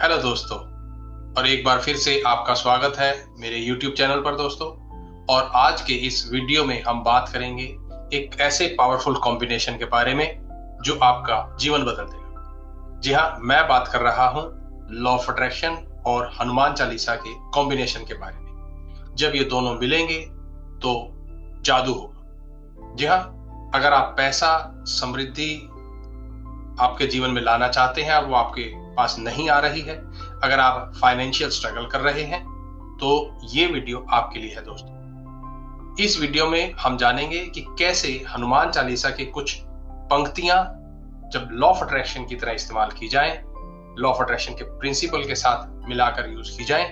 Hello दोस्तों, और एक बार फिर से आपका स्वागत है मेरे YouTube चैनल पर दोस्तों। और आज के इस वीडियो में हम बात करेंगे एक ऐसे पावरफुल कॉम्बिनेशन के बारे में जो आपका जीवन बदल देगा। जी हाँ, मैं बात कर रहा हूँ लॉ ऑफ अट्रैक्शन और हनुमान चालीसा के कॉम्बिनेशन के बारे में। जब ये दोनों मिलेंगे तो जादू होगा। जी हाँ, अगर आप पैसा, समृद्धि आपके जीवन में लाना चाहते हैं और वो आपके पास नहीं आ रही है, अगर आप फाइनेंशियल स्ट्रगल कर रहे हैं, तो ये वीडियो आपके लिए है दोस्तों। इस वीडियो में हम जानेंगे कि कैसे हनुमान चालीसा के कुछ पंक्तियां जब लॉ ऑफ अट्रैक्शन की तरह इस्तेमाल की जाएं, लॉ ऑफ अट्रैक्शन के प्रिंसिपल के साथ मिलाकर यूज की जाएं,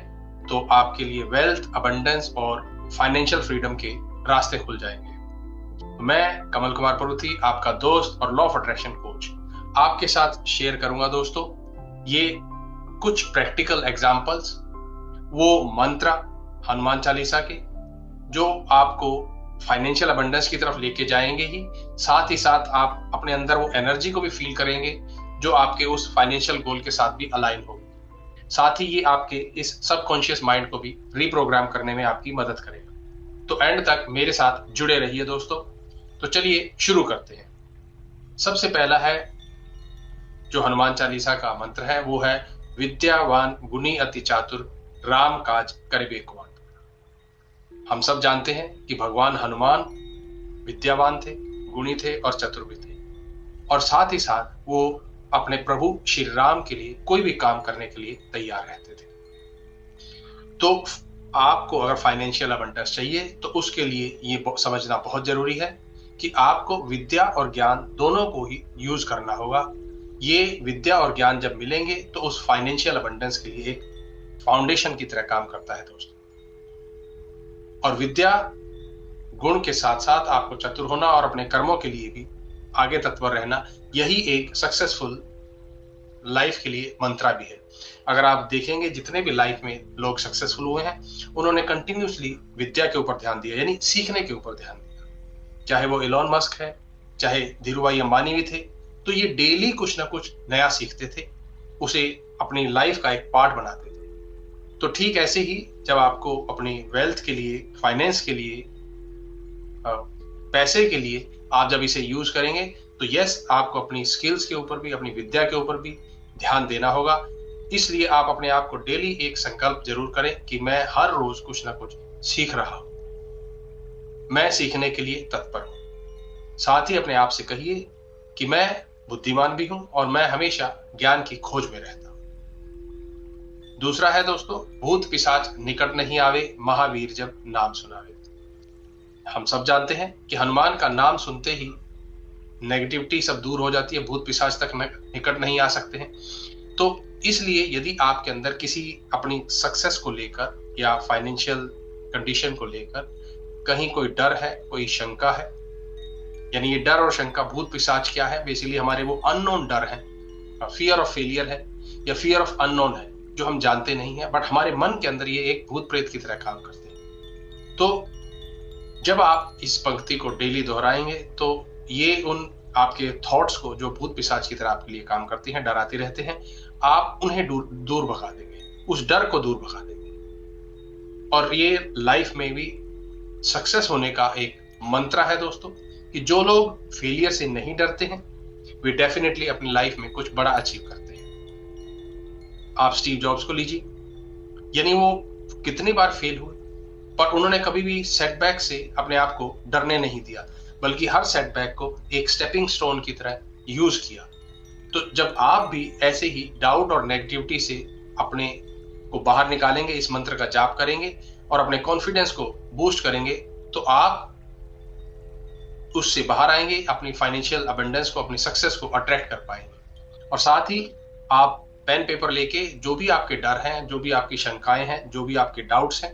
तो आपके लिए वेल्थ, अबंडेंस और फाइनेंशियल फ्रीडम के रास्ते खुल जाएंगे। मैं कमल कुमार परुथी, आपका दोस्त और लॉ ऑफ अट्रैक्शन कोच, आपके साथ शेयर करूंगा दोस्तों ये कुछ प्रैक्टिकल एग्जांपल्स, वो मंत्र हनुमान चालीसा के जो आपको फाइनेंशियल अबंडेंस की तरफ लेके जाएंगे ही साथ आप अपने अंदर वो एनर्जी को भी फील करेंगे जो आपके उस फाइनेंशियल गोल के साथ भी अलाइन होगी। साथ ही ये आपके इस सबकॉन्शियस माइंड को भी रीप्रोग्राम करने में आपकी मदद करेगा। तो एंड तक मेरे साथ जुड़े रहिए दोस्तों। तो चलिए शुरू करते हैं। सबसे पहला है जो हनुमान चालीसा का मंत्र है वो है विद्यावान गुणी अति चातुर राम काज करिबे को आतुर। हम सब जानते हैं कि भगवान हनुमान विद्यावान थे, गुणी थे और चतुर भी थे, और साथ ही साथ वो अपने प्रभु श्री राम के लिए कोई भी काम करने के लिए तैयार रहते थे। तो आपको अगर फाइनेंशियल अबंडेंस चाहिए तो उसके लिए ये समझना बहुत जरूरी है कि आपको विद्या और ज्ञान दोनों को ही यूज करना होगा। ये विद्या और ज्ञान जब मिलेंगे तो उस फाइनेंशियल अबंडेंस के लिए एक फाउंडेशन की तरह काम करता है दोस्तों। और विद्या गुण के साथ साथ आपको चतुर होना और अपने कर्मों के लिए भी आगे तत्पर रहना, यही एक सक्सेसफुल लाइफ के लिए मंत्रा भी है। अगर आप देखेंगे जितने भी लाइफ में लोग सक्सेसफुल हुए हैं, उन्होंने कंटिन्यूसली विद्या के ऊपर ध्यान दिया, यानी सीखने के ऊपर ध्यान दिया। चाहे वो इलॉन मस्क है, चाहे धीरूभाई अंबानी भी थे, तो ये डेली कुछ ना कुछ नया सीखते थे, उसे अपनी लाइफ का एक पार्ट बनाते थे। तो ठीक ऐसे ही जब आपको अपनी वेल्थ के लिए, फाइनेंस के लिए, पैसे के लिए आप जब इसे यूज करेंगे तो यस, आपको अपनी स्किल्स के ऊपर भी, अपनी विद्या के ऊपर भी ध्यान देना होगा। इसलिए आप अपने आप को डेली एक संकल्प जरूर करें कि मैं हर रोज कुछ ना कुछ सीख रहा हूं, मैं सीखने के लिए तत्पर हूं। साथ ही अपने आप से कहिए कि मैं बुद्धिमान भी हूं और मैं हमेशा ज्ञान की खोज में रहता हूं। दूसरा है दोस्तों, भूत पिशाच निकट नहीं आवे, महावीर जब नाम सुनावे। हम सब जानते हैं कि हनुमान का नाम सुनते ही नेगेटिविटी सब दूर हो जाती है, भूत पिशाच तक निकट नहीं आ सकते हैं। तो इसलिए यदि आपके अंदर किसी अपनी सक्सेस को लेकर या फाइनेंशियल कंडीशन को लेकर कहीं कोई डर है, कोई शंका है, यानी ये डर और शंका, भूत पिशाच क्या है? बेसिकली हमारे वो अननोन डर है, फियर ऑफ फेलियर है या फियर ऑफ अननोन है, जो हम जानते नहीं है, बट हमारे मन के अंदर ये एक भूत प्रेत की तरह काम करते हैं। तो जब आप इस पंक्ति को डेली दोहराएंगे तो ये उन आपके थॉट्स को जो भूत पिशाच की तरह आपके लिए काम करती हैं, डराते रहते हैं, आप उन्हें दूर भगा देंगे, उस डर को दूर भगा देंगे। और ये लाइफ में भी सक्सेस होने का एक मंत्र है दोस्तों कि जो लोग फेलियर से नहीं डरते हैं वे डेफिनेटली अपनी लाइफ में कुछ बड़ा अचीव करते हैं। आप स्टीव जॉब्स को लीजिए, यानी वो कितनी बार फेल हुए, पर उन्होंने कभी भी सेटबैक से अपने आप को डरने नहीं दिया, बल्कि हर सेटबैक को एक स्टेपिंग स्टोन की तरह यूज किया। तो जब आप भी ऐसे ही डाउट और नेगेटिविटी से अपने को बाहर निकालेंगे, इस मंत्र का जाप करेंगे और अपने कॉन्फिडेंस को बूस्ट करेंगे, तो आप उससे बाहर आएंगे, अपनी फाइनेंशियल अबंडेंस को, अपनी सक्सेस को अट्रैक्ट कर पाएंगे। और साथ ही आप पेन पेपर लेके जो भी आपके डर हैं, जो भी आपकी शंकाएं हैं, जो भी आपके डाउट्स हैं,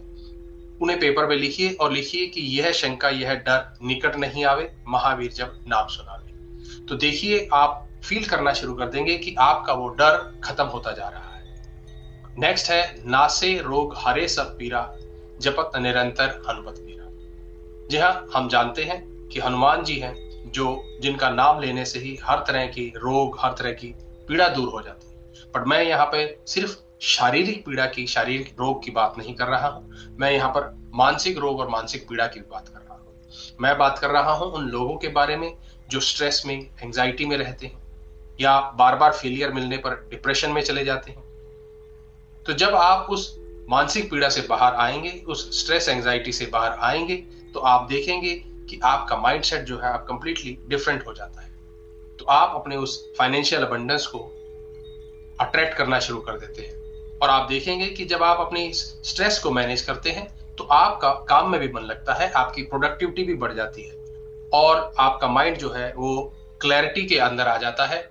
उन्हें पेपर पे लिखिए और लिखिए कि यह शंका, यह डर निकट नहीं आवे, महावीर जब नाम सुनावे। तो देखिए, आप फील करना शुरू कर देंगे कि आपका वो डर खत्म होता जा रहा है। नेक्स्ट है नासे रोग हरे सब पीरा, जपत निरंतर हनुमत पीरा। जी हाँ, हम जानते हैं कि हनुमान जी हैं जिनका नाम लेने से ही हर तरह की रोग, हर तरह की पीड़ा दूर हो जाती है। पर मैं यहाँ पे सिर्फ शारीरिक पीड़ा की, शारीरिक रोग की बात नहीं कर रहा हूं। मैं यहाँ पर मानसिक रोग और मानसिक पीड़ा की बात कर रहा हूं। मैं बात कर रहा हूं उन लोगों के बारे में जो स्ट्रेस में, एंजाइटी में रहते हैं या बार बार फेलियर मिलने पर डिप्रेशन में चले जाते हैं। तो जब आप उस मानसिक पीड़ा से बाहर आएंगे, उस स्ट्रेस एंजाइटी से बाहर आएंगे, तो आप देखेंगे कि आपका माइंडसेट जो है आप कंप्लीटली डिफरेंट हो जाता है। तो आप अपने उस फाइनेंशियल अबंडेंस को अट्रैक्ट करना शुरू कर देते हैं। और आप देखेंगे कि जब आप अपनी स्ट्रेस को मैनेज करते हैं तो आपका काम में भी मन लगता है, आपकी प्रोडक्टिविटी भी बढ़ जाती है और आपका माइंड जो है वो क्लैरिटी के अंदर आ जाता है।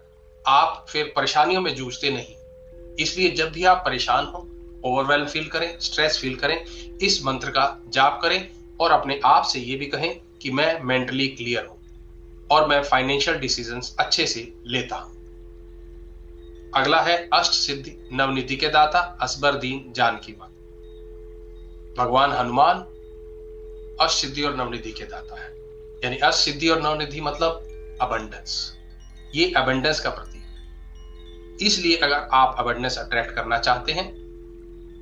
आप फिर परेशानियों में जूझते नहीं। इसलिए जब भी आप परेशान हो, ओवरवेल्म फील करें, स्ट्रेस फील करें, इस मंत्र का जाप करें और अपने आप से ये भी कहें कि मैं मेंटली क्लियर हूं और मैं फाइनेंशियल डिसीजंस अच्छे से लेता हूं। अगला है अष्ट सिद्धि नवनिधि के दाता असबर दीन जान की बात। भगवान हनुमान अष्ट सिद्धि और नवनिधि के दाता है। यानी अष्ट सिद्धि और नवनिधि मतलब अबंडेंस। ये अबंडेंस का प्रतीक है। इसलिए अगर आप अबंडेंस अट्रैक्ट करना चाहते हैं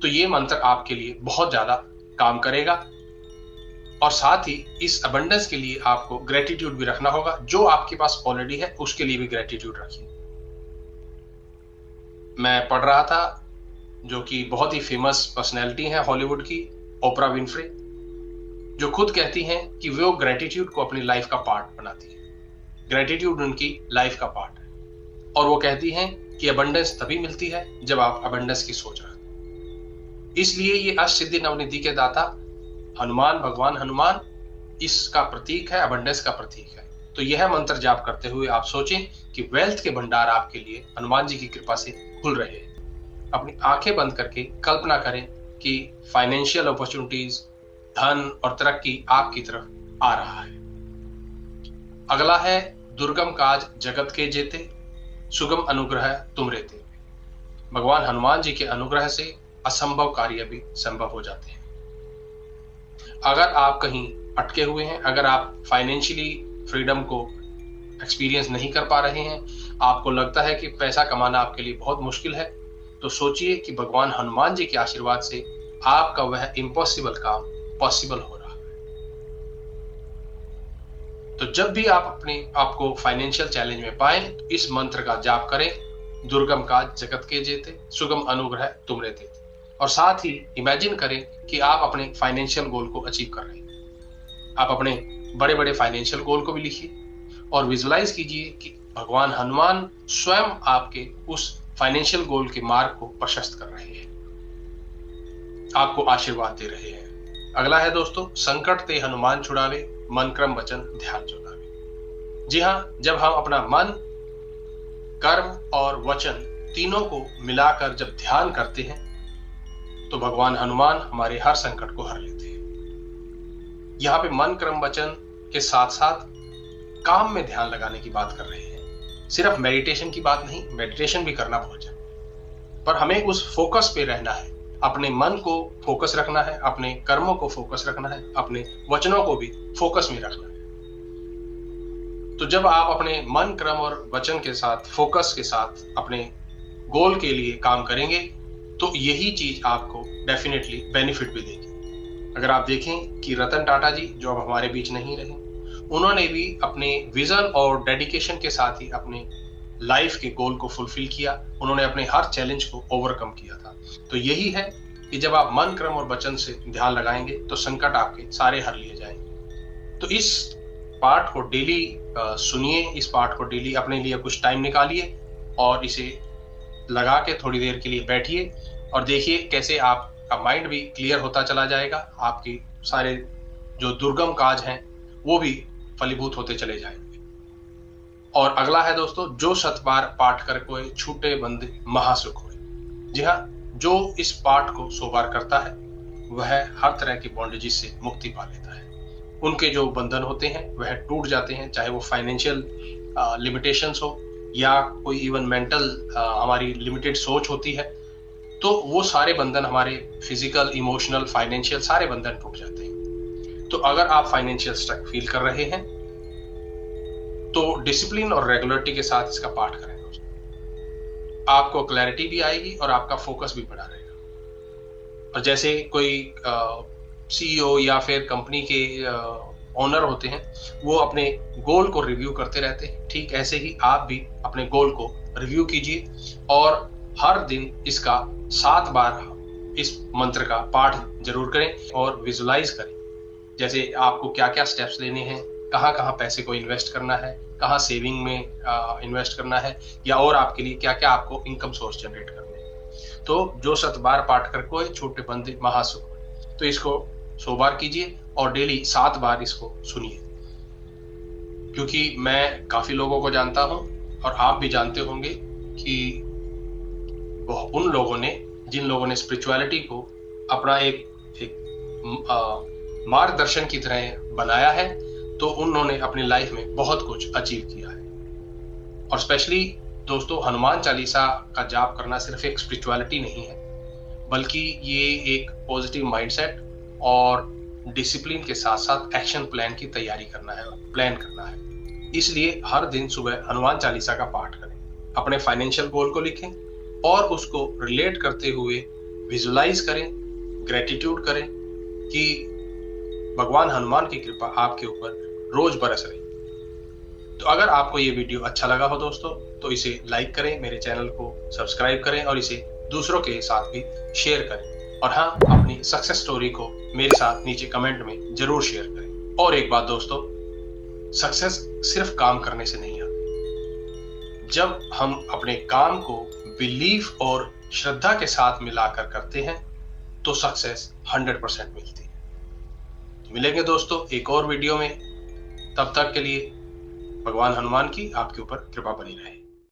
तो ये मंत्र आपके लिए बहुत ज्यादा काम करेगा। और साथ ही इस अबंडेंस के लिए आपको ग्रेटिट्यूड भी रखना होगा। जो आपके पास ऑलरेडी है उसके लिए भी ग्रेटिट्यूड रखिए। मैं पढ़ रहा था, जो कि बहुत ही फेमस पर्सनैलिटी है हॉलीवुड की, ओपरा विनफ्रे, जो खुद कहती हैं कि वो ग्रेटिट्यूड को अपनी लाइफ का पार्ट बनाती है। ग्रेटिट्यूड उनकी लाइफ का पार्ट है और वो कहती हैं कि अबंडेंस तभी मिलती है जब आप अबंडेंस की सोच रखते हैं। इसलिए ये अष्ट सिद्धि नवनिधि के दाता हनुमान, भगवान हनुमान इसका प्रतीक है, अबंडेंस का प्रतीक है। तो यह मंत्र जाप करते हुए आप सोचें कि वेल्थ के भंडार आपके लिए हनुमान जी की कृपा से खुल रहे हैं। अपनी आंखें बंद करके कल्पना करें कि फाइनेंशियल अपॉर्चुनिटीज, धन और तरक्की आपकी तरफ आ रहा है। अगला है दुर्गम काज जगत के जेते, सुगम अनुग्रह तुमरे ते। भगवान हनुमान जी के अनुग्रह से असंभव कार्य भी संभव हो जाते हैं। अगर आप कहीं अटके हुए हैं, अगर आप फाइनेंशियली फ्रीडम को एक्सपीरियंस नहीं कर पा रहे हैं, आपको लगता है कि पैसा कमाना आपके लिए बहुत मुश्किल है, तो सोचिए कि भगवान हनुमान जी के आशीर्वाद से आपका वह इम्पॉसिबल काम पॉसिबल हो रहा है। तो जब भी आप अपने आपको फाइनेंशियल चैलेंज में पाएं तो इस मंत्र का जाप करें, दुर्गम काज जगत के जेते, सुगम अनुग्रह तुमरे देते। और साथ ही इमेजिन करें कि आप अपने फाइनेंशियल गोल को अचीव कर रहे हैं। आप अपने बड़े बड़े फाइनेंशियल गोल को भी लिखिए और विजुलाइज कीजिए कि भगवान हनुमान स्वयं आपके उस फाइनेंशियल गोल के मार्ग को प्रशस्त कर रहे हैं, आपको आशीर्वाद दे रहे हैं। अगला है दोस्तों, संकट ते हनुमान छुड़ावे, मन क्रम वचन ध्यान जोगावे। जी हाँ, जब हम अपना मन, कर्म और वचन तीनों को मिलाकर जब ध्यान करते हैं तो भगवान हनुमान हमारे हर संकट को हर लेते हैं। यहाँ पे मन, क्रम, वचन के साथ साथ काम में ध्यान लगाने की बात कर रहे हैं। सिर्फ मेडिटेशन की बात नहीं, मेडिटेशन भी करना बहुत जरूरी, पर हमें उस फोकस पे रहना है। अपने मन को फोकस रखना है, अपने कर्मों को फोकस रखना है, अपने वचनों को भी फोकस में रखना है। तो जब आप अपने मन, क्रम और वचन के साथ, फोकस के साथ अपने गोल के लिए काम करेंगे तो यही चीज आपको डेफिनेटली बेनिफिट भी देगी। अगर आप देखें कि रतन टाटा जी, जो अब हमारे बीच नहीं रहे, उन्होंने भी अपने विजन और डेडिकेशन के साथ ही अपने लाइफ के गोल को फुलफिल किया। उन्होंने अपने हर चैलेंज को ओवरकम किया था। तो यही है कि जब आप मन, क्रम और वचन से ध्यान लगाएंगे तो संकट आपके सारे हर लिए जाएंगे। तो इस पार्ट को डेली सुनिए, इस पार्ट को डेली अपने लिए कुछ टाइम निकालिए और इसे लगा के थोड़ी देर के लिए बैठिए और देखिए कैसे आपका माइंड भी क्लियर होता चला जाएगा। आपकी सारे जो दुर्गम काज हैं वो भी फलीभूत होते चले जाएंगे। और अगला है दोस्तों, जो सतबार पाठ कर कोई छूटे बंद महासुख होए। जी हाँ, जो इस पाठ को 100 बार करता है वह हर तरह की बॉन्डेजेस से मुक्ति पा लेता है। उनके जो बंधन होते हैं वह टूट जाते हैं, चाहे वो फाइनेंशियल लिमिटेशंस हो या कोई इवन मेंटल हमारी लिमिटेड सोच होती है, तो वो सारे बंधन हमारे फिजिकल, इमोशनल, फाइनेंशियल सारे बंधन टूट जाते हैं। तो अगर आप फाइनेंशियल स्ट्रक फील कर रहे हैं तो डिसिप्लिन और रेगुलरिटी के साथ इसका पाठ करें। आपको क्लैरिटी भी आएगी और आपका फोकस भी बना रहेगा। और जैसे कोई सीईओ या फिर कंपनी के ओनर होते हैं, वो अपने गोल को रिव्यू करते रहते हैं, ठीक ऐसे ही आप भी अपने गोल को रिव्यू कीजिए और हर दिन इसका 7 बार इस मंत्र का पाठ जरूर करें और विजुलाइज करें। जैसे आपको क्या क्या स्टेप्स लेने हैं, कहाँ कहाँ पैसे को इन्वेस्ट करना है, कहाँ सेविंग में इन्वेस्ट करना है, या और आपके लिए क्या क्या आपको इनकम सोर्स जनरेट करने हैं। तो जो 7 बार पाठ कर कोई छोटे बंदे महासुख, तो इसको 100 बार कीजिए और डेली 7 बार इसको सुनिए। क्योंकि मैं काफी लोगों को जानता हूं और आप भी जानते होंगे कि उन लोगों ने, जिन लोगों ने स्पिरिचुअलिटी को अपना एक मार्गदर्शन की तरह बनाया है, तो उन्होंने अपनी लाइफ में बहुत कुछ अचीव किया है। और स्पेशली दोस्तों, हनुमान चालीसा का जाप करना सिर्फ एक स्पिरिचुअलिटी नहीं है, बल्कि ये एक पॉजिटिव माइंडसेट और डिसिप्लिन के साथ साथ एक्शन प्लान की तैयारी करना है, प्लान करना है। इसलिए हर दिन सुबह हनुमान चालीसा का पाठ करें, अपने फाइनेंशियल गोल को लिखें और उसको रिलेट करते हुए विजुलाइज करें, ग्रेटिट्यूड करें कि भगवान हनुमान की कृपा आपके ऊपर रोज बरस रही। तो अगर आपको ये वीडियो अच्छा लगा हो दोस्तों, तो इसे लाइक करें, मेरे चैनल को सब्सक्राइब करें और इसे दूसरों के साथ भी शेयर करें। और हाँ, अपनी सक्सेस स्टोरी को मेरे साथ नीचे कमेंट में जरूर शेयर करें। और एक बात दोस्तों, सक्सेस सिर्फ काम करने से नहीं आती। जब हम अपने काम को बिलीफ और श्रद्धा के साथ मिलाकर करते हैं, तो सक्सेस 100% मिलती है। तो मिलेंगे दोस्तों एक और वीडियो में। तब तक के लिए भगवान हनुमान की आपके ऊपर कृपा बनी रहे।